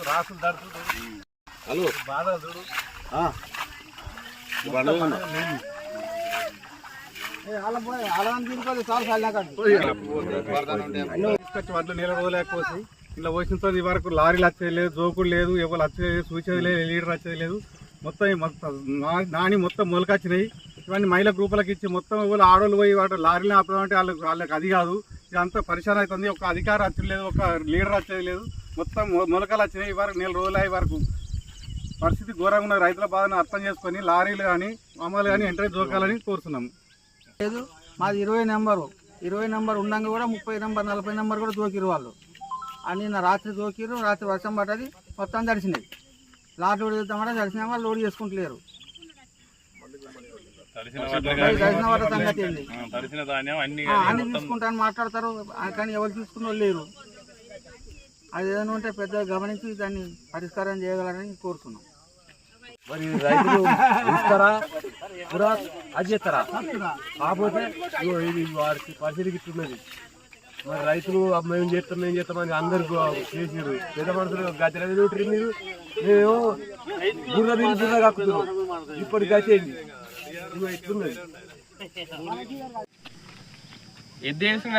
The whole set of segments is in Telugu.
రాసులు దడుతుంది హలో బాధలు చూడు తీసుకొచ్చి వడ్లు నీళ్ళ రోజులేకపోతే ఇలా వచ్చిన ఈ వరకు లారీలు వచ్చేది లేదు, జోకులు లేదు, ఎవరు వచ్చేది లేదు, సూచేది లేదు, లీడర్ వచ్చేది లేదు. మొత్తం నాని మొత్తం మొలకొచ్చినాయి. ఇవన్నీ మహిళా గ్రూపులకు ఇచ్చి మొత్తం ఎవరు ఆడోళ్ళు పోయి వాటి లారీలు ఆపదామంటే వాళ్ళకి అది కాదు. ఇదంతా పరిశాన్ అవుతుంది. ఒక అధికారం వచ్చేది లేదు, ఒక లీడర్ వచ్చేది లేదు. మొత్తం మొలకలు వచ్చినాయి. ఈ వరకు నెల రోజులు అయ్యే వరకు పరిస్థితి ఘోరంగా ఉన్న రైతుల బాధను అర్థం చేసుకొని లారీలు కానీ అమలు కానీ ఎంట్రీ జోకాలని కోరుతున్నాము. లేదు మాది 20 నెంబర్ ఉన్నాక కూడా 30 నెంబర్ 40 నెంబర్ కూడా జోకిరు వాళ్ళు. అని రాత్రి జోకిరు, రాత్రి వర్షం పడ్డది, మొత్తం తడిసినాయి. లారీ లోడ్ చేద్దామంటే తడిసిన వాళ్ళు లోడ్ చేసుకుంటలేరు. తడిసిన వాటి సంగతి ఏంటి, అన్ని తీసుకుంటారని మాట్లాడతారు కానీ ఎవరు తీసుకున్న వాళ్ళు లేరు. అది ఏదైనా ఉంటే పెద్దగా గమనించి దాన్ని పరిష్కారం చేయగలరని కోరుతున్నాం. మరి రైతులు ఇస్తారా కూడా అది చేస్తారా? కాకపోతే ఇది వారికి పరిస్థితికి ఇస్తున్నది. మరి రైతులు మేము చేస్తామని అందరు చేసారు. పెద్ద మనుషులు గతి మీరు మేము బుర్ర మీద బుర్ర కక్కుతున్నాం. ఇప్పటి గతి ఏంది ఇస్తున్నది. ఎద్దేసిన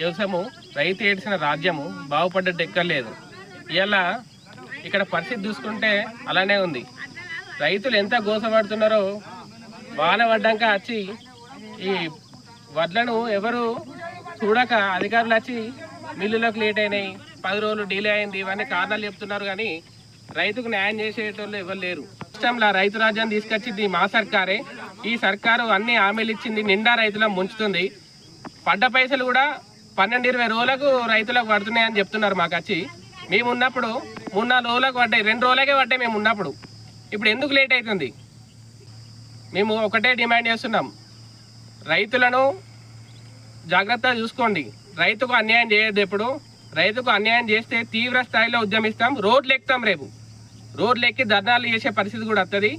వ్యవసాయము, రైతు ఏడ్చిన రాజ్యము బాగుపడ్డట్టు ఎక్కర్లేదు. ఇలా ఇక్కడ పరిస్థితి చూసుకుంటే అలానే ఉంది. రైతులు ఎంత గోసపడుతున్నారో వాన పడ్డాక వచ్చి ఈ వడ్లను ఎవరు చూడక అధికారులు వచ్చి మిల్లులకు లేట్ అయినాయి, 10 రోజులు డిలే అయింది, ఇవన్నీ కారణాలు చెప్తున్నారు. కానీ రైతుకు న్యాయం చేసేటోళ్ళు ఎవరు లేరు. ఇష్టంలా రైతు రాజ్యాన్ని తీసుకొచ్చింది మా సర్కారే. ఈ సర్కారు అన్ని హామీలు ఇచ్చింది, నిండా రైతులను ముంచుతుంది. పడ్డ పైసలు కూడా 12-20 రోజులకు రైతులకు పడుతున్నాయని చెప్తున్నారు. మాకు వచ్చి మేము ఉన్నప్పుడు 3-4 రోజులకు పడ్డాయి, 2 రోజులకే పడ్డాయి మేము ఉన్నప్పుడు. ఇప్పుడు ఎందుకు లేట్ అవుతుంది? మేము ఒకటే డిమాండ్ చేస్తున్నాం, రైతులను జాగ్రత్తగా చూసుకోండి. రైతుకు అన్యాయం చేయొద్దు. ఎప్పుడు రైతుకు అన్యాయం చేస్తే తీవ్ర స్థాయిలో ఉద్యమిస్తాం, రోడ్లు ఎక్కుతాం. రేపు రోడ్లు ఎక్కి ధర్నాలు చేసే పరిస్థితి కూడా వస్తుంది.